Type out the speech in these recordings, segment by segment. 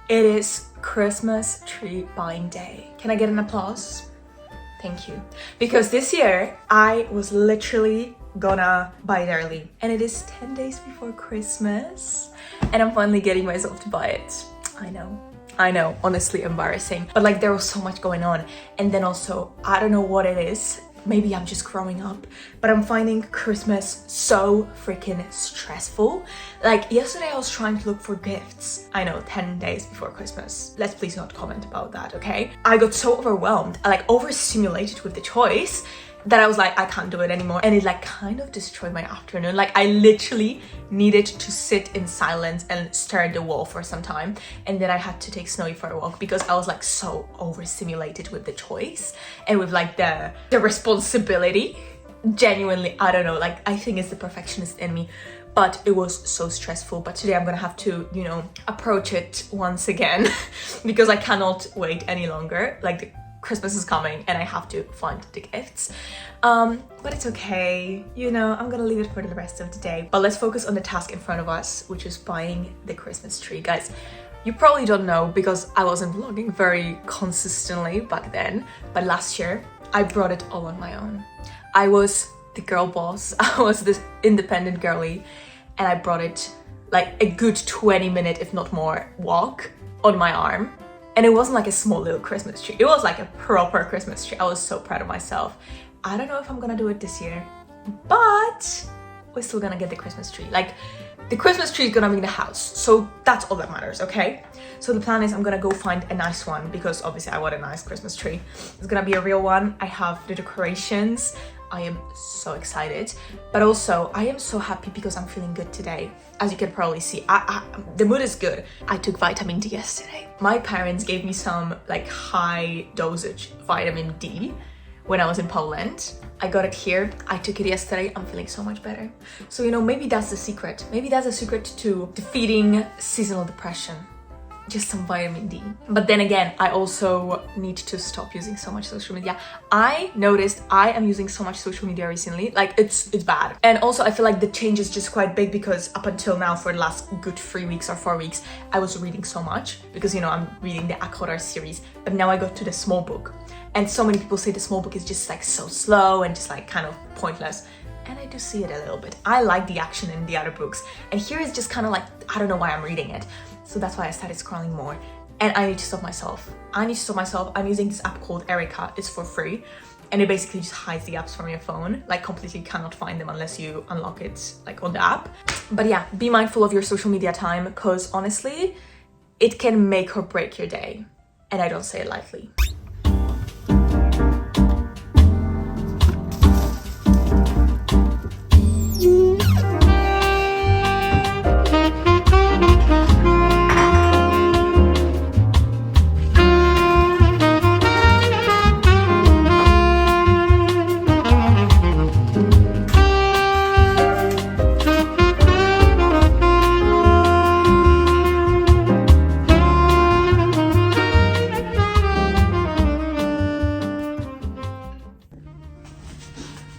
It is Christmas tree buying day. Can I get an applause? Thank you. Because this year I was literally gonna buy it early and it is 10 days before Christmas and I'm finally getting myself to buy it. I know, honestly embarrassing, but like there was so much going on. And then also, I don't know what it is, maybe I'm just growing up, but I'm finding Christmas so freaking stressful. Like yesterday I was trying to look for gifts. I know, 10 days before Christmas. Let's please not comment about that, okay? I got so overwhelmed, like overstimulated with the choice that I was like, I can't do it anymore. And it like kind of destroyed my afternoon. Like I literally needed to sit in silence and stare at the wall for some time. And then I had to take Snowy for a walk because I was like so overstimulated with the choice and with like the responsibility. Genuinely, I don't know, like I think it's the perfectionist in me, but it was so stressful. But today I'm gonna have to, you know, approach it once again because I cannot wait any longer. Like Christmas is coming and I have to find the gifts. But it's okay, you know, I'm gonna leave it for the rest of the day. But let's focus on the task in front of us, which is buying the Christmas tree. Guys, you probably don't know because I wasn't vlogging very consistently back then, but last year I brought it all on my own. I was the girl boss, I was this independent girly, and I brought it like a good 20-minute, if not more, walk on my arm. And it wasn't like a small little Christmas tree. It was like a proper Christmas tree. I was so proud of myself. I don't know if I'm gonna do it this year, but we're still gonna get the Christmas tree. Like the Christmas tree is gonna be in the house. So that's all that matters, okay? So the plan is I'm gonna go find a nice one because obviously I want a nice Christmas tree. It's gonna be a real one. I have the decorations. I am so excited, but also I am so happy because I'm feeling good today. As you can probably see, the mood is good. I took vitamin D yesterday. My parents gave me some like high dosage vitamin D when I was in Poland. I got it here, I took it yesterday, I'm feeling so much better. So, you know, maybe that's the secret. Maybe that's the secret to defeating seasonal depression. Just some vitamin D. But then again, I also need to stop using so much social media. I noticed I am using so much social media recently, like it's bad. And also I feel like the change is just quite big because up until now for the last good 3 weeks or 4 weeks, I was reading so much because, you know, I'm reading the Akotar series, but now I got to the small book. And so many people say the small book is just like so slow and just like kind of pointless. And I do see it a little bit. I like the action in the other books. And here is just kind of like, I don't know why I'm reading it. So that's why I started scrolling more. And I need to stop myself. I'm using this app called Erica. It's for free. And it basically just hides the apps from your phone. Like completely cannot find them unless you unlock it like on the app. But yeah, be mindful of your social media time because honestly, it can make or break your day. And I don't say it lightly.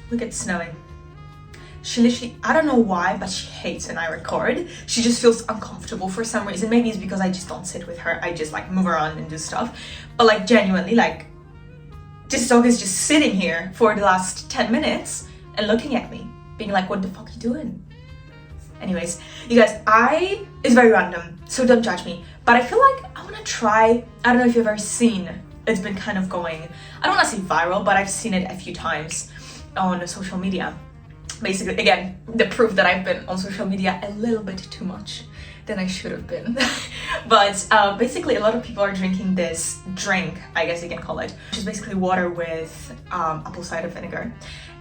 Look at Snowy. She literally, I don't know why, but she hates when I record. She just feels uncomfortable for some reason. Maybe it's because I just don't sit with her. I just like move around and do stuff. But like genuinely, like this dog is just sitting here for the last 10 minutes and looking at me, being like, what the fuck are you doing? Anyways, you guys, it's very random, so don't judge me. But I feel like I wanna try, I don't know if you've ever seen, it's been kind of going, I don't wanna say viral, but I've seen it a few times on social media. Basically, again, the proof that I've been on social media a little bit too much than I should have been. But basically a lot of people are drinking this drink, I guess you can call it, which is basically water with apple cider vinegar.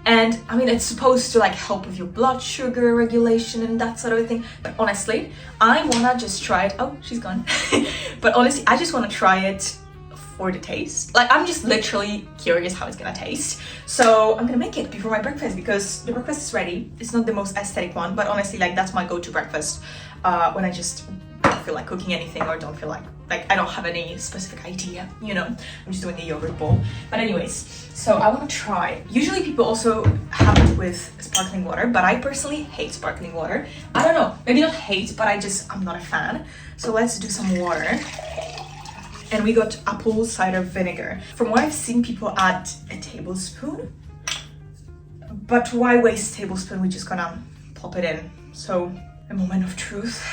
And I mean, it's supposed to like help with your blood sugar regulation and that sort of thing. But honestly, I wanna just try it. Oh, she's gone. But honestly, I just wanna try it for the taste. Like I'm just literally curious how it's gonna taste. So I'm gonna make it before my breakfast because the breakfast is ready. It's not the most aesthetic one, but honestly, like that's my go-to breakfast when I just don't feel like cooking anything or don't feel like I don't have any specific idea, you know. I'm just doing a yogurt bowl. But anyways, so I want to try. Usually people also have it with sparkling water, but I personally hate sparkling water. I don't know, maybe not hate, but I'm not a fan. So let's do some water. And we got apple cider vinegar. From what I've seen, people add a tablespoon. But why waste a tablespoon? We're just gonna pop it in. So, a moment of truth.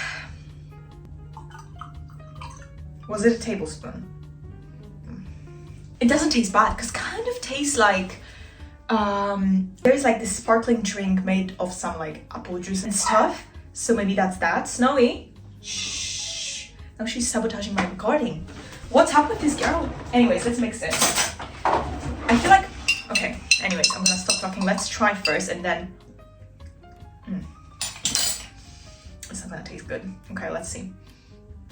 Was it a tablespoon? It doesn't taste bad, because kind of tastes like there's like this sparkling drink made of some like apple juice and stuff. So maybe that's that. Snowy, shh. Now she's sabotaging my recording. What's up with this girl? Anyways, let's mix it. I feel like, okay, anyways, I'm gonna stop talking. Let's try first and then, it's not gonna taste good. Okay, let's see.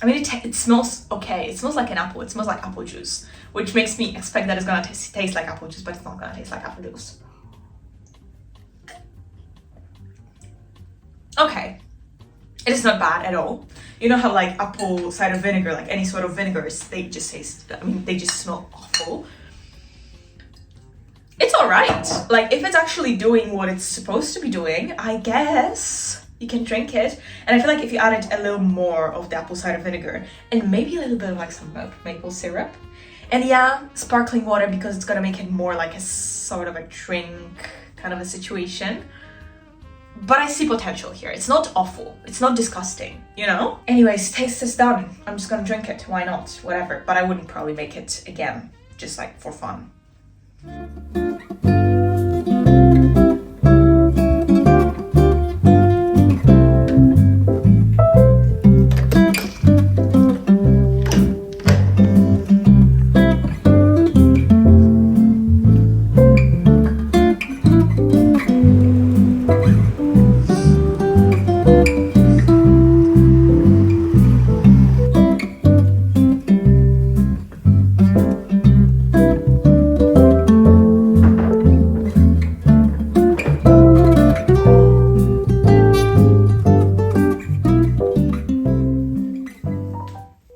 I mean, it smells okay. It smells like an apple. It smells like apple juice, which makes me expect that it's gonna taste like apple juice, but it's not gonna taste like apple juice. Okay, it is not bad at all. You know how like apple cider vinegar, like any sort of vinegars, they just taste, I mean, they just smell awful. It's all right. Like if it's actually doing what it's supposed to be doing, I guess you can drink it. And I feel like if you added a little more of the apple cider vinegar and maybe a little bit of like some maple syrup, and yeah, sparkling water, because it's gonna make it more like a sort of a drink kind of a situation. But I see potential here. It's not awful. It's not disgusting, you know? Anyways, taste is done. I'm just gonna drink it. Why not? Whatever. But I wouldn't probably make it again, just like for fun.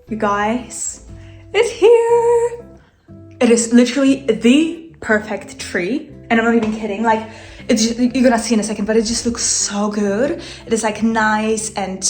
You guys, it's here. It is literally the perfect tree, and I'm not even kidding. Like, it's just, you're gonna see in a second, but it just looks so good. It is like nice and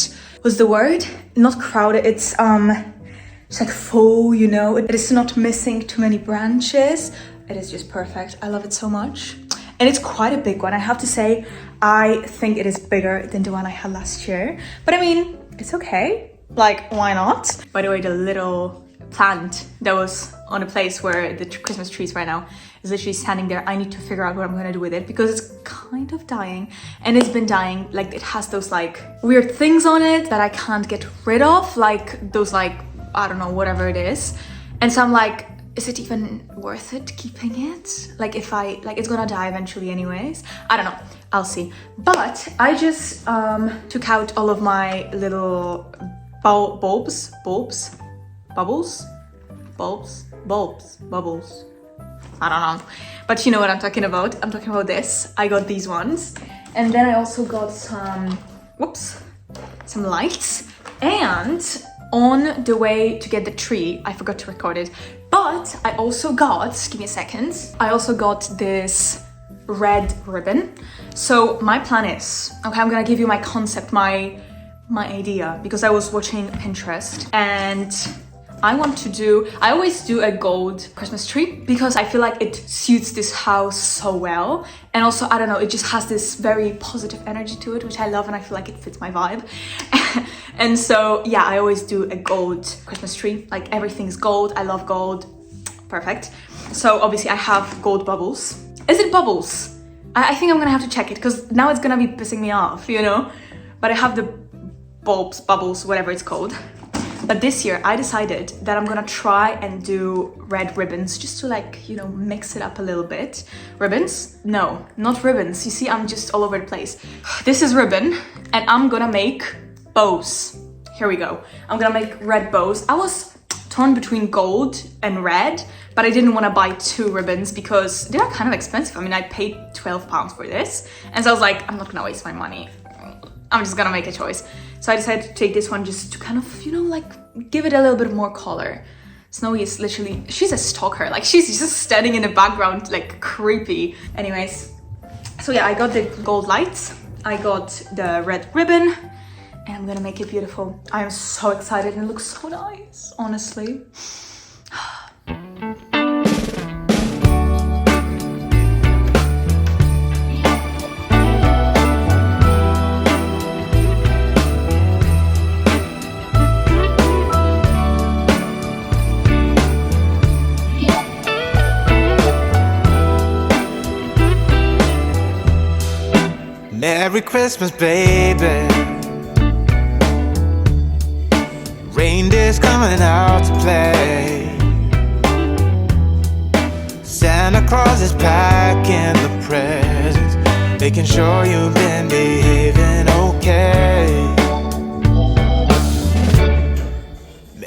what's the word? Not crowded. It's like full, you know. It is not missing too many branches. It is just perfect. I love it so much, and it's quite a big one. I have to say, I think it is bigger than the one I had last year. But I mean, it's okay. Like, why not? By the way, the little plant that was on a place where the Christmas tree is right now is literally standing there. I need to figure out what I'm gonna do with it because it's kind of dying, and it's been dying. Like, it has those like weird things on it that I can't get rid of, like those like, I don't know, whatever it is. And so I'm like, is it even worth it keeping it? Like, if I, like, it's gonna die eventually anyways. I don't know, I'll see. But I just took out all of my little bulbs, bubbles, I don't know, but you know what I'm talking about. I'm talking about this. I got these ones, and then I also got some lights. And on the way to get the tree, I forgot to record it, but I also got, give me a second, I also got this red ribbon. So my plan is, okay, I'm gonna give you my concept, my idea, because I was watching Pinterest, and I always do a gold Christmas tree because I feel like it suits this house so well. And also, I don't know, it just has this very positive energy to it, which I love, and I feel like it fits my vibe. And so, yeah, I always do a gold Christmas tree. Like, everything's gold. I love gold. Perfect. So obviously I have gold bubbles. Is it bubbles? I think I'm gonna have to check it because now it's gonna be pissing me off, you know? But I have the bubbles, whatever it's called. But this year I decided that I'm gonna try and do red ribbons just to, like, you know, mix it up a little bit. Ribbons? No, not ribbons. You see, I'm just all over the place. This is ribbon, and I'm gonna make bows. Here we go. I'm gonna make red bows. I was torn between gold and red, but I didn't want to buy two ribbons because they are kind of expensive. I mean, I paid £12 for this, and so I was like, I'm not gonna waste my money. I'm just gonna make a choice. So I decided to take this one just to kind of, you know, like, give it a little bit more color. Snowy is literally, she's a stalker. Like, she's just standing in the background, like, creepy. Anyways, so yeah, I got the gold lights, I got the red ribbon, and I'm gonna make it beautiful. I am so excited, and it looks so nice, honestly. Merry Christmas, baby. Reindeer's coming out to play. Santa Claus is packing the presents, making sure you've been behaving okay.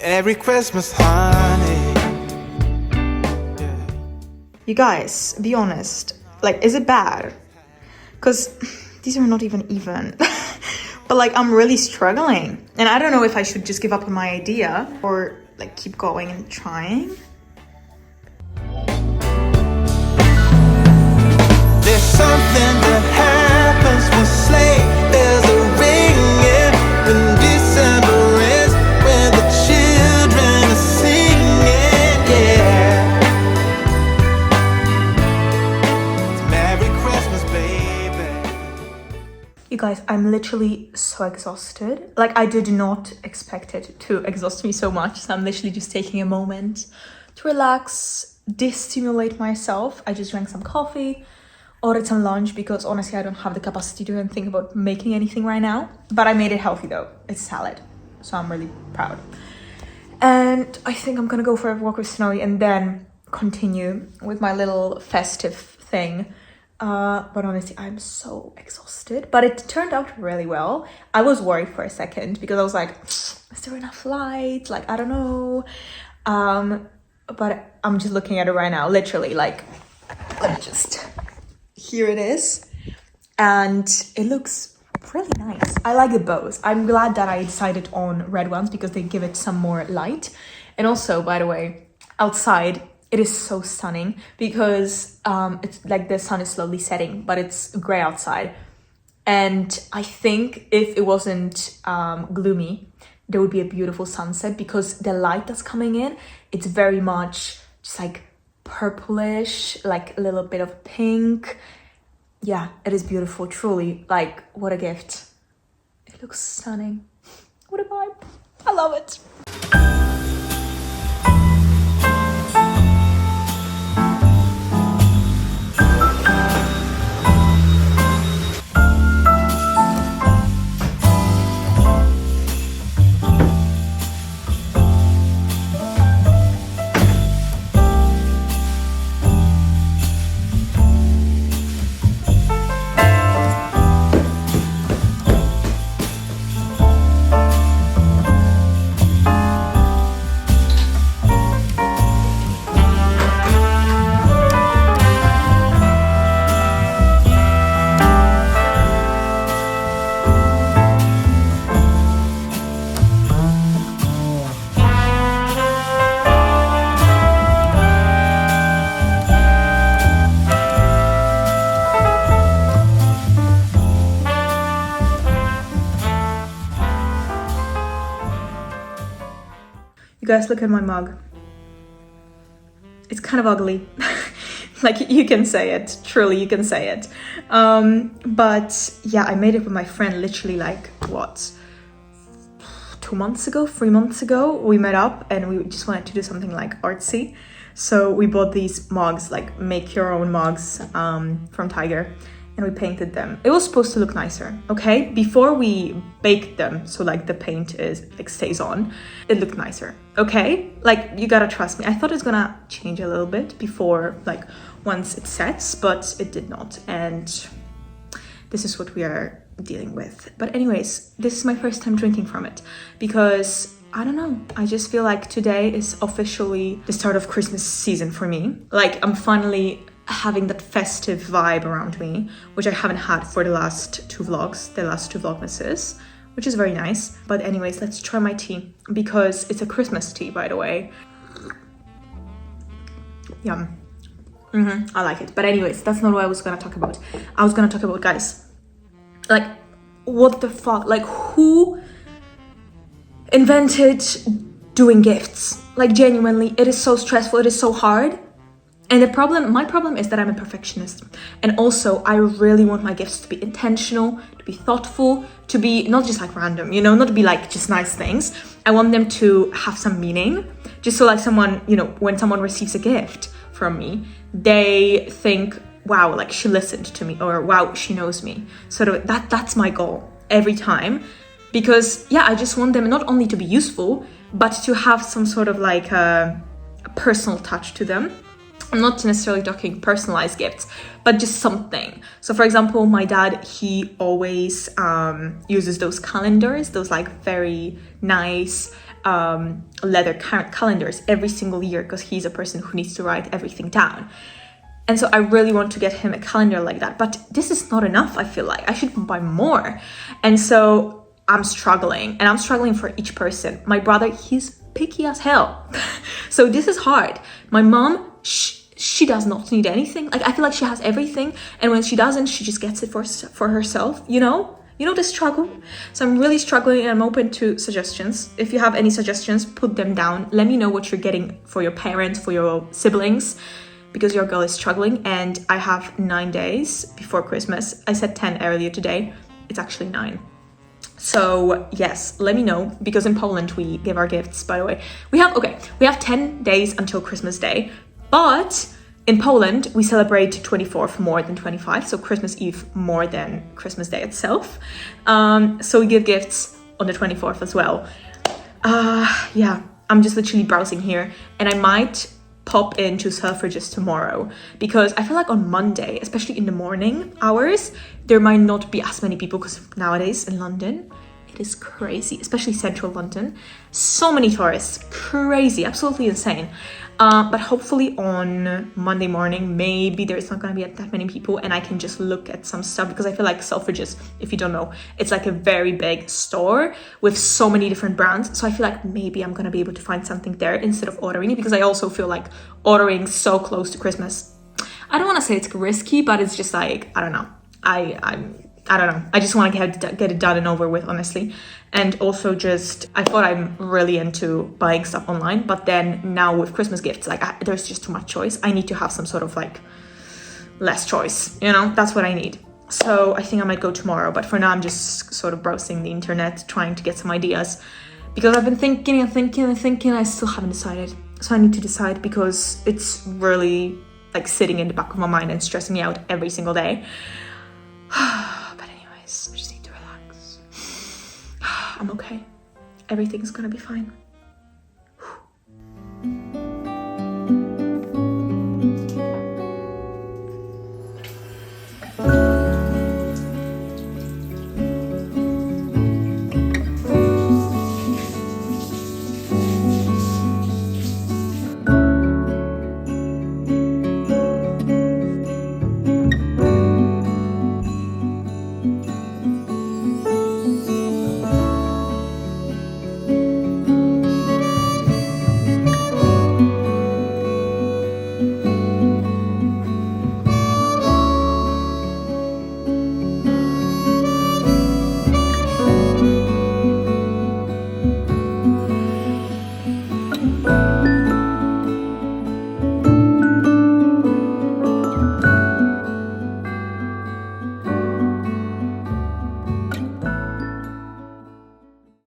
Merry Christmas, honey. You guys, be honest. Like, is it bad? Because these are not even. But like, I'm really struggling. And I don't know if I should just give up on my idea or like keep going and trying. There's something that happens when sleigh bells are ringing, when December ends, when the children are singing, yeah. It's Merry Christmas, baby. You guys, I'm literally so exhausted. Like, I did not expect it to exhaust me so much. So I'm literally just taking a moment to relax, de-stimulate myself. I just drank some coffee, ordered some lunch because honestly I don't have the capacity to even think about making anything right now. But I made it healthy though. It's salad, so I'm really proud. And I think I'm gonna go for a walk with Snowy and then continue with my little festive thing. But honestly, I'm so exhausted. But it turned out really well. I was worried for a second because I was like, is there enough light? Like, I don't know. But I'm just looking at it right now, literally. Like, let me just... Here it is, and it looks really nice. I like the bows. I'm glad that I decided on red ones because they give it some more light. And also, by the way, outside it is so stunning because it's like the sun is slowly setting, but it's gray outside. And I think if it wasn't gloomy, there would be a beautiful sunset because the light that's coming in, it's very much just like purplish, like a little bit of pink. Yeah, it is beautiful, truly. Like, what a gift. It looks stunning. What a vibe. I love it. You guys, look at my mug. It's kind of ugly. Like, you can say it. Truly, you can say it. But yeah, I made it with my friend literally like, what? 3 months ago, we met up and we just wanted to do something like artsy. So we bought these mugs, like make your own mugs from Tiger, and we painted them. It was supposed to look nicer, okay? Before we baked them, so like the paint is like stays on, it looked nicer, okay? Like, you gotta trust me. I thought it's gonna change a little bit before, like once it sets, but it did not. And this is what we are dealing with. But anyways, this is my first time drinking from it because I don't know, I just feel like today is officially the start of Christmas season for me. Like, I'm finally having that festive vibe around me, which I haven't had for the last two vlogmases, which is very nice. But anyways, let's try my tea because it's a Christmas tea, by the way. Yum. I like it. But anyways, that's not what I was gonna talk about. I was gonna talk about, guys, like, what the fuck? Like, who invented doing gifts? Like, genuinely, it is so stressful, it is so hard. And my problem is that I'm a perfectionist. And also, I really want my gifts to be intentional, to be thoughtful, to be not just like random, you know, not to be like just nice things. I want them to have some meaning. Just so like someone, you know, when someone receives a gift from me, they think wow, like she listened to me, or wow, she knows me. Sort of that's my goal every time. Because yeah, I just want them not only to be useful, but to have some sort of like a personal touch to them. I'm not necessarily talking personalized gifts, but just something. So for example, my dad, he always uses those calendars, those like very nice leather calendars every single year, because he's a person who needs to write everything down. And so I really want to get him a calendar like that, but this is not enough. I feel like I should buy more. And so I'm struggling, and I'm struggling for each person. My brother, he's picky as hell. So this is hard. My mom, she does not need anything. Like I feel like she has everything, and when she doesn't, she just gets it for herself, you know the struggle. So I'm really struggling, and I'm open to suggestions. If you have any suggestions, put them down. Let me know what you're getting for your parents, for your siblings, because your girl is struggling. And I have 9 days before Christmas. I said 10 earlier today. It's actually 9. So yes, let me know, because in Poland we give our gifts, by the way. We have 10 days until Christmas Day, but in Poland we celebrate 24th more than 25, so Christmas Eve more than Christmas Day itself. So we give gifts on the 24th as well. Yeah, I'm just literally browsing here, and I might pop into Selfridges tomorrow, because I feel like on Monday, especially in the morning hours, there might not be as many people, because nowadays in London it is crazy, especially central London, so many tourists, crazy, absolutely insane. But hopefully on Monday morning, maybe there's not going to be that many people, and I can just look at some stuff, because I feel like Selfridges, if you don't know, it's like a very big store with so many different brands. So I feel like maybe I'm going to be able to find something there instead of ordering it, because I also feel like ordering so close to Christmas, I don't want to say it's risky, but it's just like, I don't know. I don't know. I just want to get it done and over with, honestly. And also just, I thought I'm really into buying stuff online, but then now with Christmas gifts, like there's just too much choice. I need to have some sort of like less choice, that's what I need. So I think I might go tomorrow, but for now I'm just sort of browsing the internet, trying to get some ideas, because I've been thinking, I still haven't decided. So I need to decide, because it's really like sitting in the back of my mind and stressing me out every single day. But anyways, I just need to relax. I'm okay. Everything's gonna be fine.